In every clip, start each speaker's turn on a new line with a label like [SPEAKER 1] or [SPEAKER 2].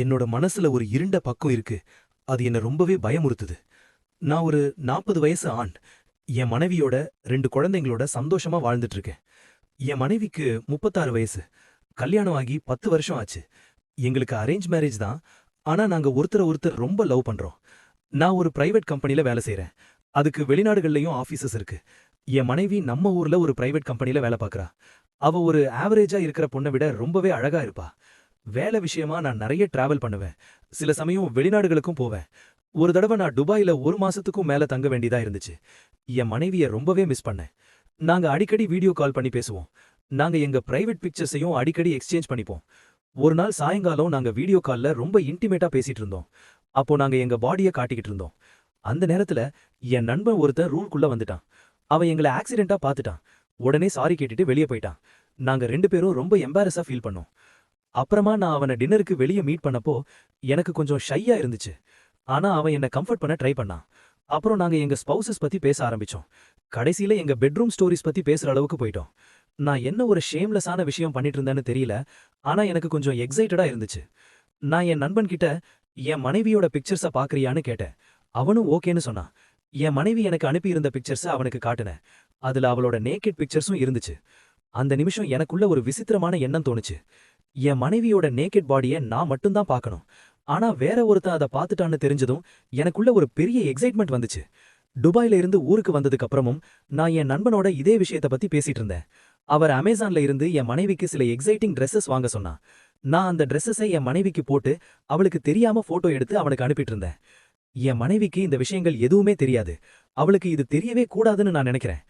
[SPEAKER 1] என்னோட மனசுல ஒரு இருண்ட பக்கம் இருக்கு. அது என்ன ரொம்பவே பயமுறுத்துது. நான் ஒரு 40 வயசு ஆண். என் மனைவியோட 2 குழந்தைங்களோட சந்தோஷமா வாழ்ந்துட்டு இருக்கேன். என் மனைவிக்கு 36 வயசு. கல்யாணம் ஆகி 10 வருஷம் ஆச்சு. எங்களுக்கு அரேஞ்ச் மேரேஜ் தான். ஆனா நாங்க ஒருத்தர ஒருத்தர் ரொம்ப லவ் பண்றோம். நான் ஒரு பிரைவேட் கம்பெனில வேலை செய்றேன். அதுக்கு வெளிநாடுகள்லயும் ஆபீசஸ் இருக்கு. என் மனைவி நம்ம ஊர்ல ஒரு பிரைவேட் கம்பெனில வேலை பார்க்கறா. அவ ஒரு ஆவரேஜா இருக்கிற பொண்ணை விட ரொம்பவே அழகா இருப்பா. வேலை விஷயமா நான் நிறைய டிராவல் பண்ணுவேன். சில சமயம் வெளிநாடுகளுக்கும் போவேன். ஒரு தடவை நான் துபாயில 1 மாசத்துக்கும் மேல தங்க வேண்டியதா இருந்துச்சு. என் மனைவிய ரொம்பவே மிஸ் பண்ணேன். நாங்க அடிக்கடி வீடியோ கால் பண்ணி பேசுவோம். நாங்க எங்க பிரைவேட் பிக்சர்ஸையும் அடிக்கடி எக்ஸ்சேஞ்ச் பண்ணிப்போம். ஒரு நாள் சாயங்காலம் நாங்க வீடியோ கால்ல ரொம்ப இன்டிமேட்டா பேசிட்டு இருந்தோம். அப்போ நாங்க எங்க பாடிய காட்டிக்கிட்டு இருந்தோம். அந்த நேரத்துல என் நண்பன் ஒருத்தன் ரூம்குள்ள வந்துட்டான். அவன் எங்களை ஆக்சிடென்ட்டா பார்த்துட்டான். உடனே சாரி கேட்டுட்டு வெளியே போயிட்டான். நாங்க 2 பேரும் ரொம்ப எம்பாரஸா ஃபீல் பண்ணோம். அப்புறமா நான் அவனை டின்னருக்கு வெளியே மீட் பண்ணப்போ எனக்கு கொஞ்சம் ஷையா இருந்துச்சு. ஆனா அவன் என்ன கம்ஃபர்ட் பண்ண ட்ரை பண்ணான். அப்புறம் நாங்க எங்க ஸ்பௌசஸ் பத்தி பேச ஆரம்பிச்சோம். கடைசியில எங்க பெட்ரூம் ஸ்டோரிஸ் பத்தி பேசுற அளவுக்கு போயிட்டோம். நான் என்ன ஒரு ஷேம்லெஸ்ஸான விஷயம் பண்ணிட்டு இருந்தேன்னு தெரியல. ஆனா எனக்கு கொஞ்சம் எக்ஸைட்டடா இருந்துச்சு. நான் என் நண்பன் கிட்ட என் மனைவியோட பிக்சர்ஸ பாக்குறியான்னு கேட்டேன். அவனும் ஓகேன்னு சொன்னான். என் மனைவி எனக்கு அனுப்பியிருந்த பிக்சர்ஸ அவனுக்கு காட்டுனேன். அதுல அவளோட நேக்கெட் பிக்சர்ஸும் இருந்துச்சு. அந்த நிமிஷம் எனக்குள்ள ஒரு விசித்திரமான எண்ணம் தோணுச்சு. என் மனைவியோட நேக்கெட் பாடிய நான் மட்டும்தான் பார்க்கணும். ஆனா வேற ஒருத்தன் அதை பார்த்துட்டான்னு தெரிஞ்சதும் எனக்குள்ள ஒரு பெரிய எக்ஸைட்மெண்ட் வந்துச்சு. துபாயில இருந்து ஊருக்கு வந்ததுக்கு அப்புறமும் நான் என் நண்பனோட இதே விஷயத்த பத்தி பேசிட்டு இருந்தேன். அவர் அமேசான்ல இருந்து என் மனைவிக்கு சில எக்ஸைட்டிங் ட்ரெஸ்ஸஸ் வாங்க சொன்னான். நான் அந்த ட்ரெஸ்ஸஸை என் மனைவிக்கு போட்டு அவளுக்கு தெரியாம போட்டோ எடுத்து அவனுக்கு அனுப்பிட்டு இருந்தேன். என் மனைவிக்கு இந்த விஷயங்கள் எதுவுமே தெரியாது. அவளுக்கு இது தெரியவே கூடாதுன்னு நான் நினைக்கிறேன்.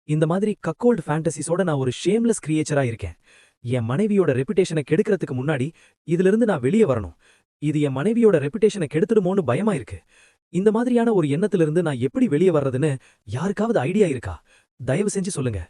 [SPEAKER 1] இந்த மாதிரி கக்கோல்ட் ஃபேண்டசிஸோட நான் ஒரு ஷேம்லெஸ் கிரியேச்சரா இருக்கேன். என் மனைவியோட ரெப்புடேஷனை கெடுக்கிறதுக்கு முன்னாடி இதிலிருந்து நான் வெளியே வரணும். இது என் மனைவியோட ரெப்புடேஷனை கெடுத்துடுமோன்னு பயமா இருக்கு. இந்த மாதிரியான ஒரு எண்ணத்திலிருந்து நான் எப்படி வெளியே வர்றதுன்னு யாருக்காவது ஐடியா இருக்கா? தயவு செஞ்சு சொல்லுங்க.